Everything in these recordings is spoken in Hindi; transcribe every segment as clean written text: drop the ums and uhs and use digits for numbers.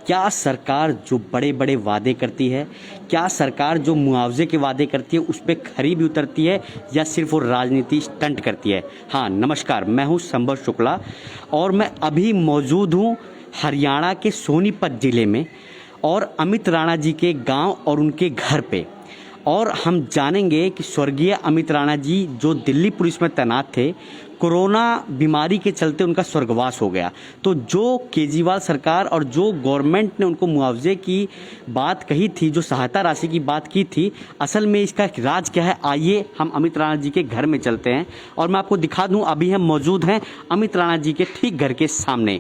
क्या सरकार जो बड़े बड़े वादे करती है, क्या सरकार जो मुआवजे के वादे करती है उस पर खरी भी उतरती है या सिर्फ वो राजनीति स्टंट करती है? हाँ नमस्कार, मैं हूँ संभव शुक्ला और मैं अभी मौजूद हूँ हरियाणा के सोनीपत ज़िले में और अमित राणा जी के गांव और उनके घर पे। और हम जानेंगे कि स्वर्गीय अमित राणा जी जो दिल्ली पुलिस में तैनात थे, कोरोना बीमारी के चलते उनका स्वर्गवास हो गया। तो जो केजरीवाल सरकार और जो गवर्नमेंट ने उनको मुआवजे की बात कही थी, जो सहायता राशि की बात की थी, असल में इसका राज क्या है, आइए हम अमित राणा जी के घर में चलते हैं और मैं आपको दिखा दूं। अभी हम मौजूद हैं अमित राणा जी के ठीक घर के सामने।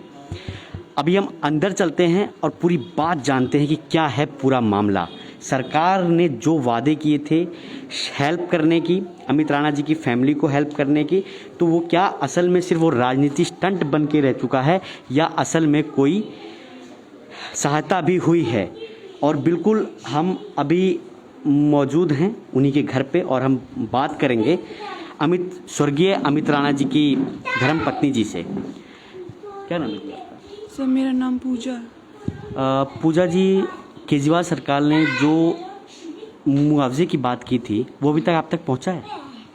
अभी हम अंदर चलते हैं और पूरी बात जानते हैं कि क्या है पूरा मामला। सरकार ने जो वादे किए थे हेल्प करने की, अमित राणा जी की फैमिली को हेल्प करने की, तो वो क्या असल में सिर्फ वो राजनीति स्टंट बन के रह चुका है या असल में कोई सहायता भी हुई है? और बिल्कुल हम अभी मौजूद हैं उन्हीं के घर पे और हम बात करेंगे स्वर्गीय अमित राणा जी की धर्मपत्नी जी से। क्या नाम है? सर मेरा नाम पूजा। पूजा जी, केजरीवाल सरकार ने जो मुआवजे की बात की थी वो अभी तक आप तक पहुंचा है?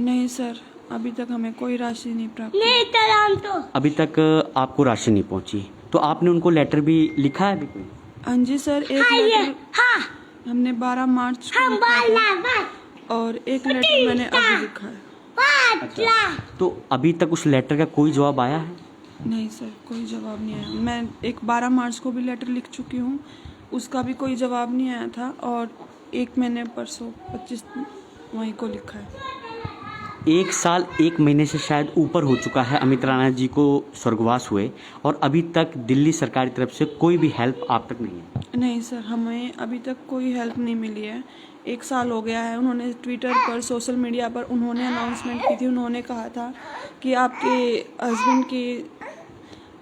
नहीं सर, अभी तक हमें कोई राशि नहीं प्राप्त। अभी तक आपको राशि नहीं पहुंची, तो आपने उनको लेटर भी लिखा है अभी कोई? हाँ जी सर, एक लेटर हमने 12 मार्च को लिखा था और एक लेटर मैंने अभी लिखा है। अच्छा, तो अभी तक उस लेटर का कोई जवाब आया है? नहीं सर, कोई जवाब नहीं आया। मैं एक 12 मार्च को भी लेटर लिख चुकी हूँ, उसका भी कोई जवाब नहीं आया था। और एक मैंने परसों 25 वहीं को लिखा है। 1 साल 1 महीने से शायद ऊपर हो चुका है अमित राणा जी को स्वर्गवास हुए और अभी तक दिल्ली सरकार की तरफ से कोई भी हेल्प आप तक नहीं है? नहीं सर, हमें अभी तक कोई हेल्प नहीं मिली है। 1 साल हो गया है। उन्होंने ट्विटर पर, सोशल मीडिया पर उन्होंने अनाउंसमेंट की थी। उन्होंने कहा था कि आपके हस्बैंड की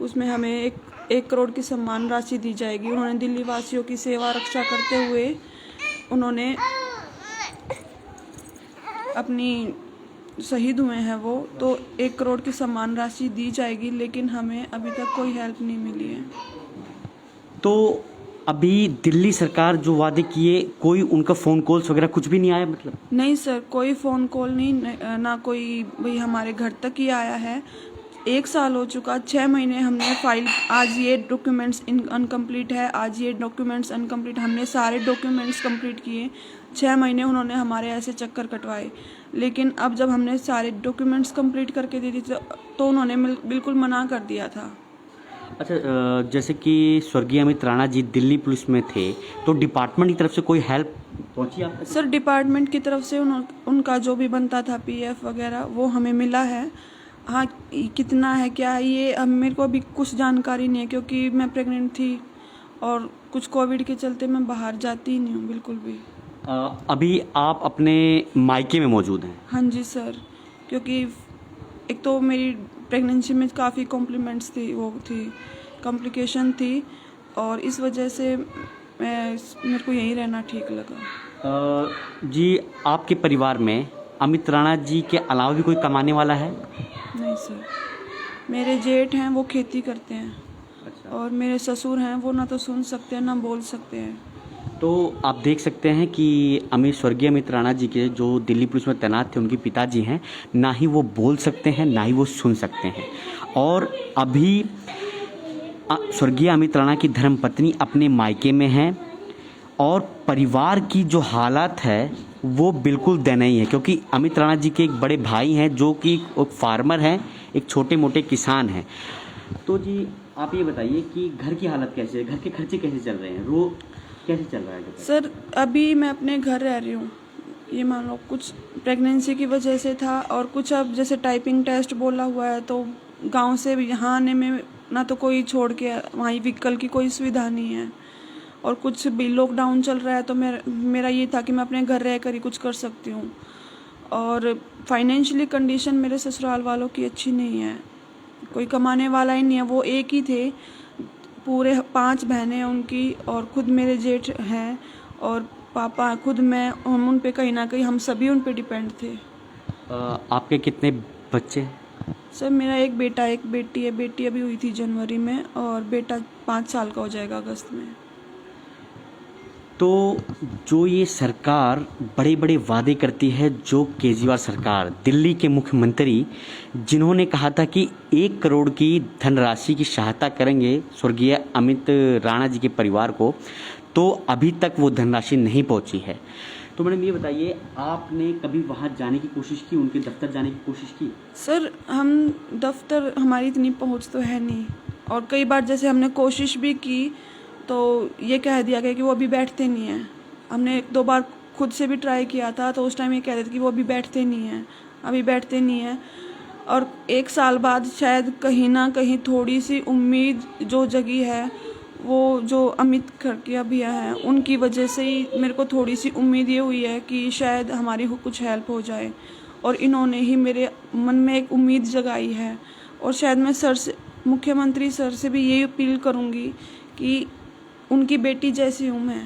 उसमें हमें एक करोड़ की सम्मान राशि दी जाएगी। उन्होंने दिल्ली वासियों की सेवा रक्षा करते हुए उन्होंने अपनी शहीद हुए हैं वो, तो 1 करोड़ की सम्मान राशि दी जाएगी, लेकिन हमें अभी तक कोई हेल्प नहीं मिली है। तो अभी दिल्ली सरकार जो वादे किए, कोई उनका फ़ोन कॉल्स वगैरह कुछ भी नहीं आया? मतलब नहीं सर, कोई फ़ोन कॉल नहीं, ना कोई भाई हमारे घर तक ही आया है। 1 साल हो चुका, 6 महीने हमने फाइल, आज ये डॉक्यूमेंट्स अनकम्प्लीट है, आज ये डॉक्यूमेंट्स अनकम्प्लीट, हमने सारे डॉक्यूमेंट्स कंप्लीट किए। 6 महीने उन्होंने हमारे ऐसे चक्कर कटवाए, लेकिन अब जब हमने सारे डॉक्यूमेंट्स कंप्लीट करके दे दी तो उन्होंने बिल्कुल मना कर दिया था। अच्छा, जैसे कि स्वर्गीय अमित राणा जी दिल्ली पुलिस में थे, तो डिपार्टमेंट की तरफ से कोई हेल्प पहुंची आप? सर डिपार्टमेंट की तरफ से उनका जो भी बनता था पीएफ वगैरह वो हमें मिला है। हाँ, कितना है क्या है ये अब मेरे को अभी कुछ जानकारी नहीं है, क्योंकि मैं प्रेग्नेंट थी और कुछ कोविड के चलते मैं बाहर जाती ही नहीं हूँ बिल्कुल भी। अभी आप अपने मायके में मौजूद हैं? हाँ जी सर, क्योंकि एक तो मेरी प्रेगनेंसी में काफ़ी कॉम्प्लिकेशन थी और इस वजह से मेरे को यहीं रहना ठीक लगा। जी, आपके परिवार में अमित राणा जी के अलावा भी कोई कमाने वाला है? नहीं सर, मेरे जेठ हैं वो खेती करते हैं। अच्छा। और मेरे ससुर हैं वो ना तो सुन सकते हैं ना बोल सकते हैं। तो आप देख सकते हैं कि स्वर्गीय अमित राणा जी के जो दिल्ली पुलिस में तैनात थे, उनके पिताजी हैं, ना ही वो बोल सकते हैं ना ही वो सुन सकते हैं। और अभी स्वर्गीय अमित राणा की धर्मपत्नी अपने मायके में हैं और परिवार की जो हालात है वो बिल्कुल दयनीय है, क्योंकि अमित राणा जी के एक बड़े भाई हैं जो कि एक फार्मर हैं, एक छोटे मोटे किसान हैं। तो जी आप ये बताइए कि घर की हालत कैसे है, घर के खर्चे कैसे चल रहे हैं, कैसे चल रहा है? सर अभी मैं अपने घर रह रही हूँ, ये मान लो कुछ प्रेगनेंसी की वजह से था और कुछ अब जैसे टाइपिंग टेस्ट बोला हुआ है, तो गांव से यहाँ आने में ना तो कोई छोड़ के वहीं व्हीकल की कोई सुविधा नहीं है और कुछ भी लॉकडाउन चल रहा है, तो मेरा ये था कि मैं अपने घर रह कर ही कुछ कर सकती हूँ। और फाइनेंशियली कंडीशन मेरे ससुराल वालों की अच्छी नहीं है, कोई कमाने वाला ही नहीं है। वो एक ही थे, पूरे 5 बहनें उनकी और खुद मेरे जेठ हैं और पापा, खुद मैं, हम उन पे कहीं ना कहीं हम सभी उन पे डिपेंड थे। आपके कितने बच्चे? सर मेरा एक बेटा एक बेटी है। बेटी अभी हुई थी जनवरी में और बेटा 5 साल का हो जाएगा अगस्त में। तो जो ये सरकार बड़े बड़े वादे करती है, जो केजरीवाल सरकार, दिल्ली के मुख्यमंत्री जिन्होंने कहा था कि 1 करोड़ की धनराशि की सहायता करेंगे स्वर्गीय अमित राणा जी के परिवार को, तो अभी तक वो धनराशि नहीं पहुंची है। तो मैडम ये बताइए, आपने कभी वहाँ जाने की कोशिश की, उनके दफ्तर जाने की कोशिश की? सर हम दफ्तर, हमारी इतनी पहुंच तो है नहीं, और कई बार जैसे हमने कोशिश भी की तो ये कह दिया गया कि वो अभी बैठते नहीं हैं। हमने 1-2 बार खुद से भी ट्राई किया था, तो उस टाइम ये कह रहे थे कि वो अभी बैठते नहीं हैं, अभी बैठते नहीं हैं। और 1 साल बाद शायद कहीं ना कहीं थोड़ी सी उम्मीद जो जगी है, वो जो अमित खड़किया भैया हैं उनकी वजह से ही मेरे को थोड़ी सी उम्मीद ये हुई है कि शायद हमारी कुछ हेल्प हो जाए, और इन्होंने ही मेरे मन में एक उम्मीद जगाई है। और शायद मैं सर से, मुख्यमंत्री सर से भी यही अपील करूँगी कि उनकी बेटी जैसी हूँ मैं,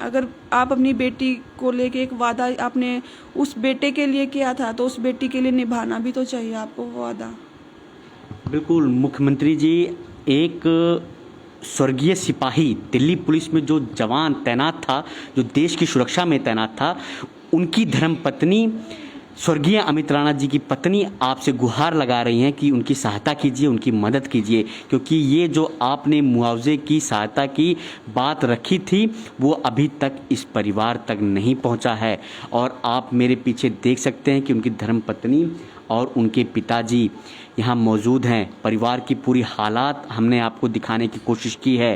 अगर आप अपनी बेटी को लेके एक वादा आपने उस बेटे के लिए किया था, तो उस बेटी के लिए निभाना भी तो चाहिए आपको वो वादा। बिल्कुल मुख्यमंत्री जी, एक स्वर्गीय सिपाही, दिल्ली पुलिस में जो जवान तैनात था, जो देश की सुरक्षा में तैनात था, उनकी धर्मपत्नी स्वर्गीय अमित राणा जी की पत्नी आपसे गुहार लगा रही हैं कि उनकी सहायता कीजिए, उनकी मदद कीजिए, क्योंकि ये जो आपने मुआवजे की सहायता की बात रखी थी वो अभी तक इस परिवार तक नहीं पहुंचा है। और आप मेरे पीछे देख सकते हैं कि उनकी धर्मपत्नी और उनके पिताजी यहाँ मौजूद हैं। परिवार की पूरी हालात हमने आपको दिखाने की कोशिश की है।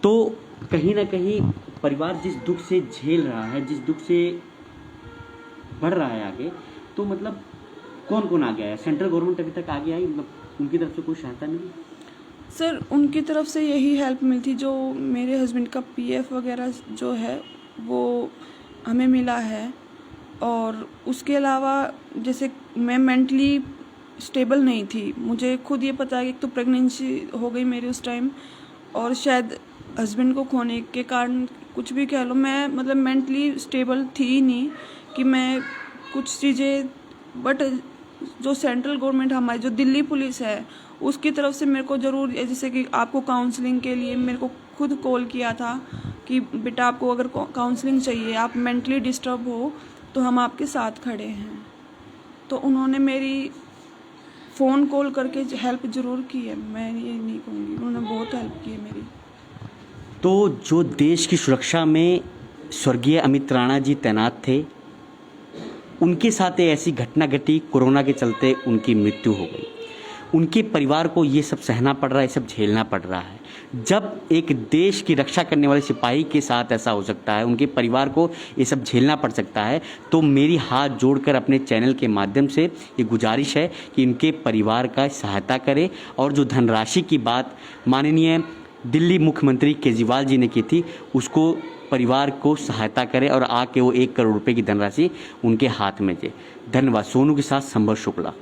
तो कहीं ना कहीं परिवार जिस दुख से झेल रहा है, जिस दुख से बढ़ रहा है आगे, तो मतलब कौन कौन आ गया है? सेंट्रल गवर्नमेंट अभी तक आगे आई, मतलब उनकी तरफ से कोई सहायता मिली? सर उनकी तरफ से यही हेल्प मिलती, जो मेरे हस्बैंड का पीएफ वगैरह जो है वो हमें मिला है। और उसके अलावा जैसे मैं मेंटली स्टेबल नहीं थी, मुझे खुद ये पता है कि एक तो प्रेगनेंसी हो गई मेरी उस टाइम, और शायद हस्बैंड को खोने के कारण कुछ भी कह लो, मैं मतलब मेंटली स्टेबल थी ही नहीं कि मैं कुछ चीज़ें। बट जो सेंट्रल गवर्नमेंट हमारी जो दिल्ली पुलिस है उसकी तरफ से मेरे को ज़रूर, जैसे कि आपको काउंसलिंग के लिए मेरे को खुद कॉल किया था कि बेटा आपको अगर काउंसलिंग चाहिए, आप मेंटली डिस्टर्ब हो, तो हम आपके साथ खड़े हैं। तो उन्होंने मेरी फ़ोन कॉल करके हेल्प ज़रूर की है, मैं ये नहीं कहूँगी, उन्होंने बहुत हेल्प की है मेरी। तो जो देश की सुरक्षा में स्वर्गीय अमित राणा जी तैनात थे, उनके साथ ऐसी घटना घटी, कोरोना के चलते उनकी मृत्यु हो गई। उनके परिवार को ये सब सहना पड़ रहा है, ये सब झेलना पड़ रहा है। जब एक देश की रक्षा करने वाले सिपाही के साथ ऐसा हो सकता है, उनके परिवार को ये सब झेलना पड़ सकता है, तो मेरी हाथ जोड़कर अपने चैनल के माध्यम से ये गुजारिश है कि इनके परिवार का सहायता करें। और जो धनराशि की बात माननीय दिल्ली मुख्यमंत्री केजरीवाल जी ने की थी, उसको परिवार को सहायता करें और आके वो 1 करोड़ रुपए की धनराशि उनके हाथ में दे। धन्यवाद। सोनू के साथ संभव शुक्ला।